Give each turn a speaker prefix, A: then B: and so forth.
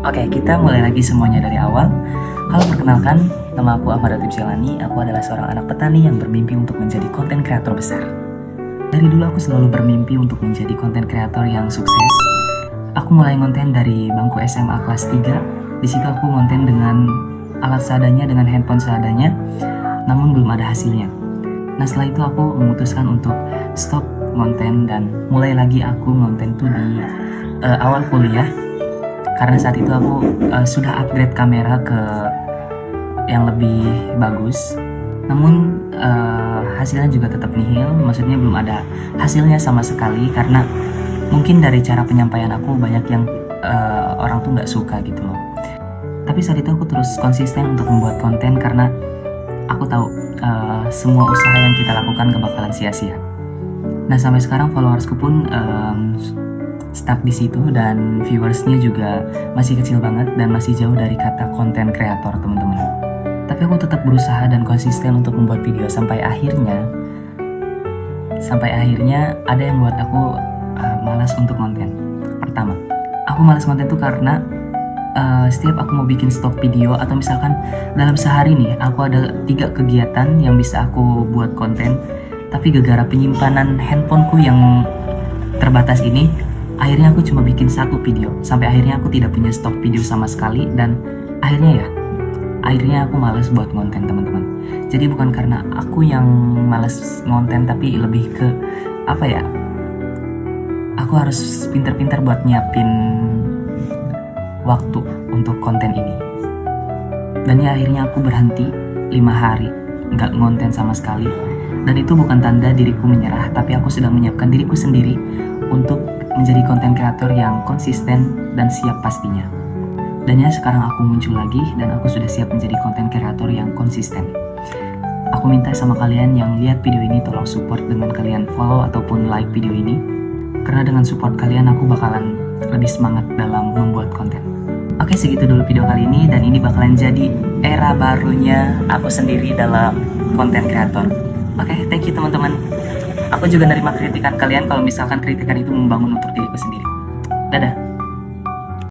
A: Oke, kita mulai lagi semuanya dari awal. Halo, perkenalkan, nama aku Ahmad Ratib Jalani. Aku adalah seorang anak petani yang bermimpi untuk menjadi konten kreator besar. Dari dulu aku selalu bermimpi untuk menjadi konten kreator yang sukses. Aku mulai konten dari bangku SMA kelas 3. Di situ aku konten dengan alat seadanya, dengan handphone seadanya, namun belum ada hasilnya. Nah, setelah itu aku memutuskan untuk stop konten dan mulai lagi aku konten tuh di awal kuliah. Karena saat itu aku sudah upgrade kamera ke yang lebih bagus. Namun hasilnya juga tetap nihil, maksudnya belum ada hasilnya sama sekali. Karena mungkin dari cara penyampaian aku banyak yang orang tuh nggak suka gitu loh. Tapi saat itu aku terus konsisten untuk membuat konten karena aku tahu semua usaha yang kita lakukan gak bakalan sia-sia. Nah, sampai sekarang followersku pun stuck di situ dan viewersnya juga masih kecil banget dan masih jauh dari kata konten kreator, teman-teman. Tapi aku tetap berusaha dan konsisten untuk membuat video sampai akhirnya ada yang buat aku malas untuk konten. Pertama, aku malas konten tuh karena setiap aku mau bikin stok video atau misalkan dalam sehari nih aku ada 3 kegiatan yang bisa aku buat konten, tapi gara-gara penyimpanan handphoneku yang terbatas ini, akhirnya aku cuma bikin 1 video, sampai akhirnya aku tidak punya stok video sama sekali. Dan akhirnya aku malas buat konten, teman-teman. Jadi bukan karena aku yang malas konten, tapi lebih ke aku harus pintar-pintar buat nyiapin waktu untuk konten ini. Dan ya akhirnya aku berhenti 5 hari nggak ngonten sama sekali. Dan itu bukan tanda diriku menyerah, tapi aku sedang menyiapkan diriku sendiri untuk menjadi konten kreator yang konsisten dan siap pastinya. Dan ya sekarang aku muncul lagi dan aku sudah siap menjadi konten kreator yang konsisten. Aku minta sama kalian yang lihat video ini tolong support dengan kalian follow ataupun like video ini. Karena dengan support kalian aku bakalan lebih semangat dalam membuat konten. Oke, segitu dulu video kali ini dan ini bakalan jadi era barunya aku sendiri dalam konten kreator. Oke, thank you teman-teman. Aku juga nerima kritikan kalian kalau misalkan kritikan itu membangun untuk diriku sendiri. Dadah.